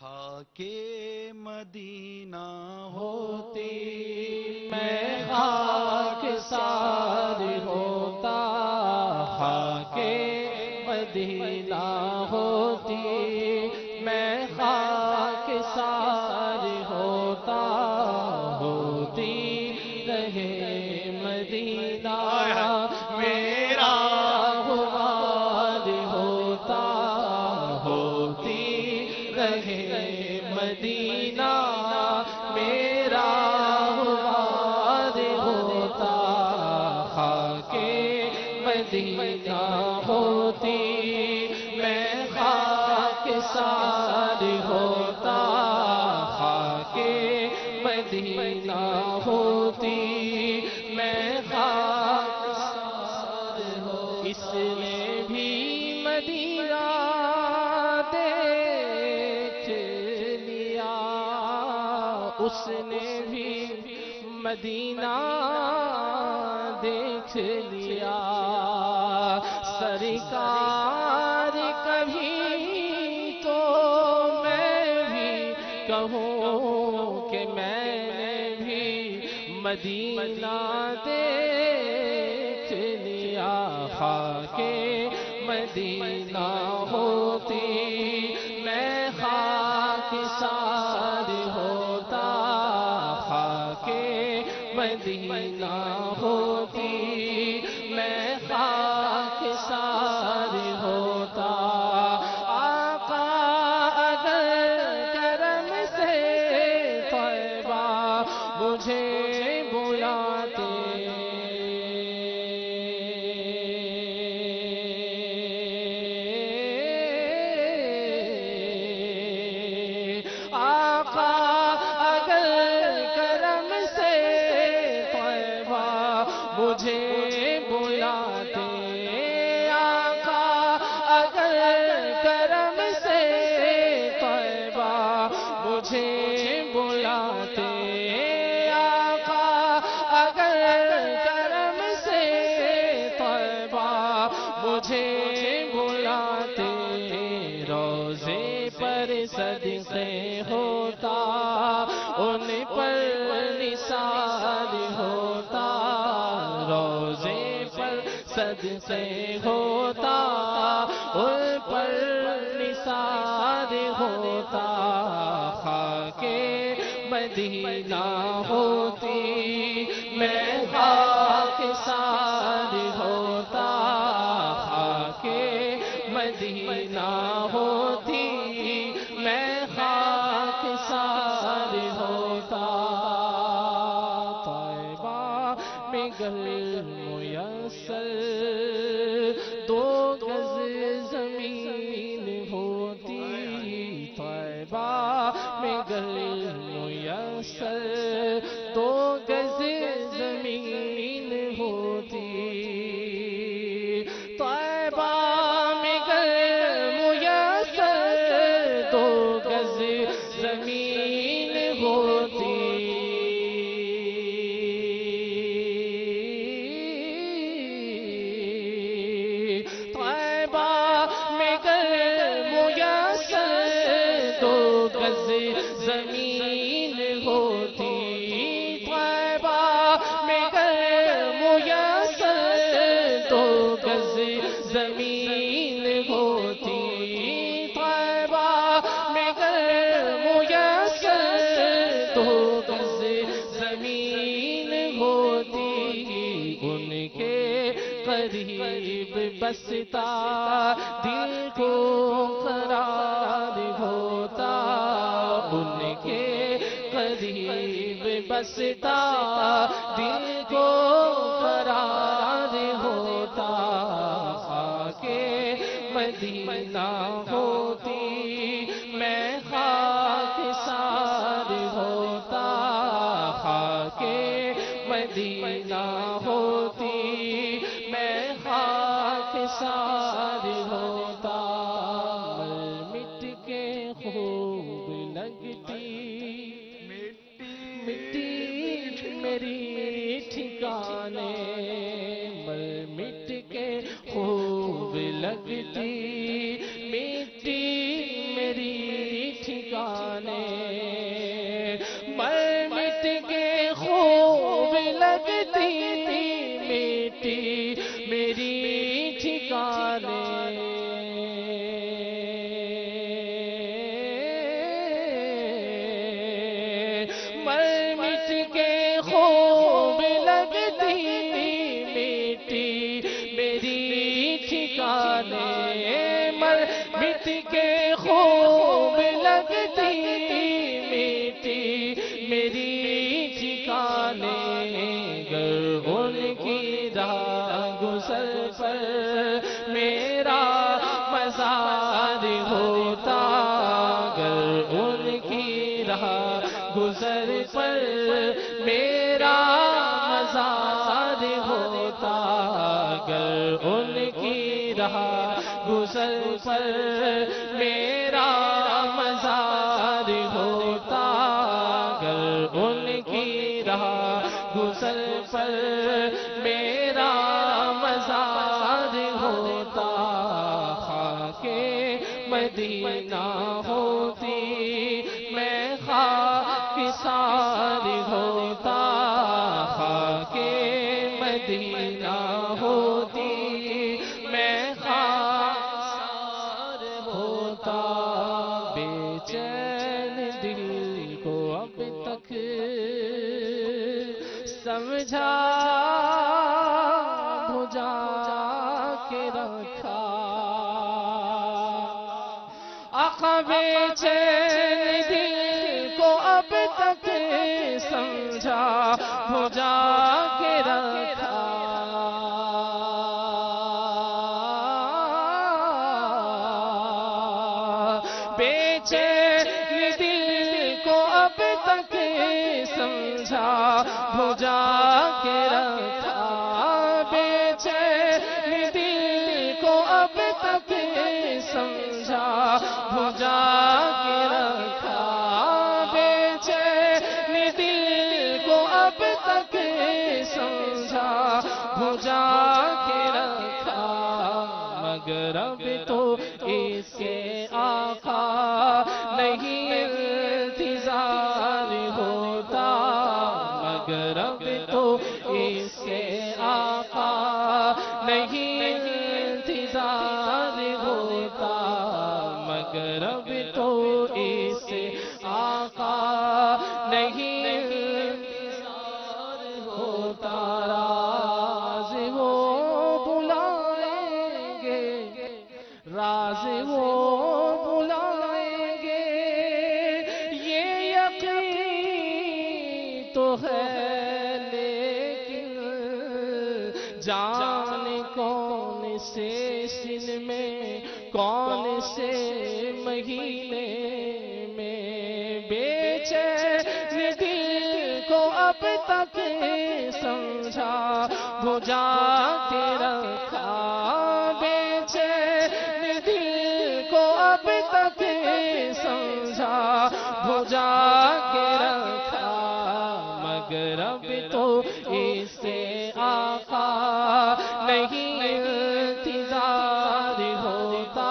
خاک مدینہ ہوتی میں خاک سار ہوتا، خاک مدینہ ہوتی میں خاک سار ہوتا، ہوتی رہے مدینہ میرا غبار ہوتا، ہوتی رہے مدینہ میرا غبار ہوتا، خاک مدینہ ہوتی میں خاک سار ہوتا، خاک مدینہ ہوتی میں خاک سار ہوتا۔ اس نے بھی مدینہ دیکھ لیا، اس نے بھی مدینہ دیکھ لیا، سرکار کبھی تو میں بھی کہوں کہ میں نے بھی مدینہ دیکھ لیا، خاک مدینہ ہوتی میں خاک سار ہوتا، خاک مدینہ ہوتی میں خاک سار ہوتا۔ آقا اگر کرم سے طیبہ مجھے بلاتے، آقا اگر کرم سے طیبہ مجھے بلاتے، آقا اگر کرم سے طیبہ مجھے بلاتے، آقا اگر کرم سے طیبہ مجھے بلاتے، روزے پر صدقے ہوتا، ان پر نثار ہوتا، روزے پر صدقے ہوتا، ان پر نثار ہوتا، خاک مدینہ ہوتی میں خاک سار ہوتا، خاک مدینہ ہوتی میں خاک سار ہوتا۔ طیبہ میں گر میسر 2 گز زمین ہوتی، طیبہ میں گر میسر 2 گز زمین ہوتی، طیبہ میں گر میسر 2 گز زمین ہوتی، طیبہ میں گر میسر 2 گز زمین ہوتی، طیبہ میں گر میسر 2 گز زمین ہوتی، طیبہ میں گر میسر 2 گز زمین ہوتی، ان کے قریب بستا دل کو قرار ہوتا، ان کے قریب بستا دل کو قرار ہوتا، خاک مدینہ ہوتی میں خاک سار ہوتا، خاک مدینہ ہوتی میں خاک سار ہوتا، مٹ کے خوب لگتی مٹی میری ٹھکانے، مٹ کے خوب لگتی مٹی میری ٹھکانے، لگتی میٹھی میری ٹھکانے مر مٹ کے خوب لگتی میٹھی میری ٹھکانے مر مٹ کے خوب لگتی میٹھی میری ٹھکانے گر ان کی راہ گزر پر میرا مزار ہوتا گر ان کی راہ گزر پر میرا مزار ہوتا گر ان کی راہ گزر پر میرا مزار ہوتا گر ان کی راہ گزر پر میرا مزار ہوتا خاک مدینہ ہوتی میں خاک سار ہوتا خاک مدینہ ہوتی میں خاک سار ہوتا بے چین دل کو اب تک سمجھا بجھا کے رکھا آقا بے چین دل کو اب تک سمجھا بجھا کے رکھا بے چین دل کو اب تک سمجھا بجھا کے رکھا بے چین دل کو اب تک سمجھا بجھا کے رکھا بے چین دل کو اب تک سمجھا بجھا کے رکھا مگر اب تو اس کے آقا نہیں انتظار ہوتا مگر اب تو اس سے آقا نہیں انتظار ہوتا مگر اب تو اس سے آقا نہیں انتظار ہوتا راز وہ بلائیں گے راز وہ بلائیں گے یہ یقین تو ہے لیکن جان کون سے سن میں کون سے مہینے میں بے چین دل کو اب تک سمجھا بجھا کے رکھا بے چین دل کو اب تک سمجھا بجھا کے رکھا مگر اب تو اس سے آقا نہیں انتظار ہوتا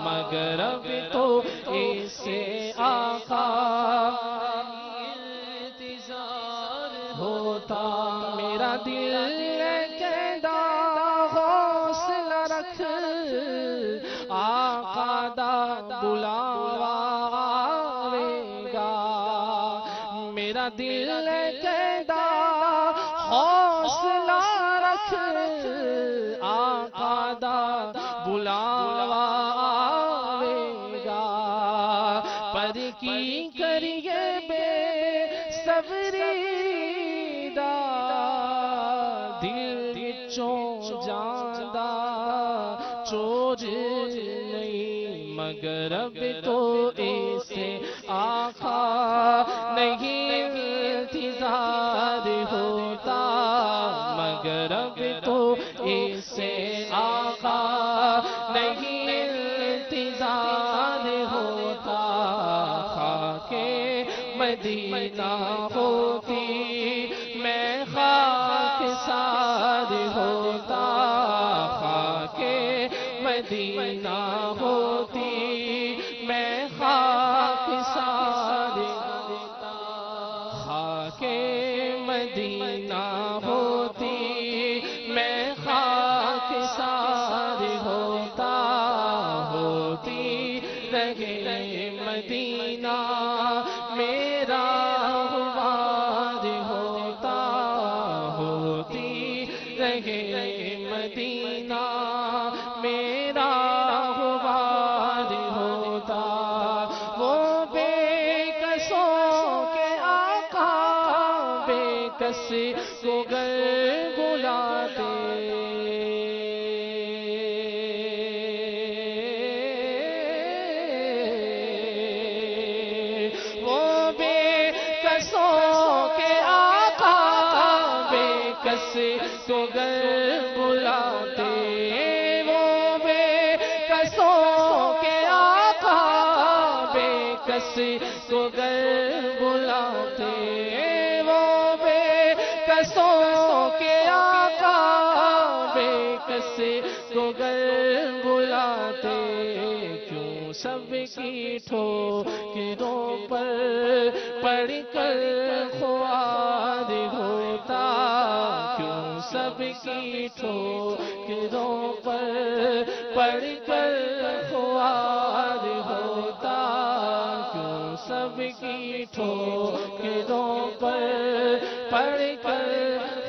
مگر اب تو اس سے آقا انتظار ہوتا میرا دل کہتا حوصلہ رکھ آقا دا بلاوا آئے گا میرا دل کہتا حوصلہ رکھ آقا دا بلاوا آئے گا پر کی کریے بے صبری دا دل وچوں جاندا چور نہیں مگر اب تو اسے آقا نہیں انتظار ہوتا مگر اب تو اسے آقا نہیں انتظار ہوتا خاک مدینہ ہوتی میں خاک سار ہوتا خاک مدینہ ہوتی میں خاک سار ہوتا خاک مدینہ مدینہ میرا غبار ہوتا ہوتی رہے مدینہ میرا غبار ہوتا وہ بے کسوں کے آقا بے کس کو گر بلاتے تو گر بلاتے وہ بے کسوں کے آقا بے کس تو گر بلاتے وہ بے کسوں کے آقا بے کس تو گر بلاتے کیوں سب کی ٹھوکروں پر پڑھ کر خوار ہوتا سب کی ٹھوکروں پر پڑھ کر خوار ہوتا کیوں سب کی ٹھوکروں پر پڑھ کر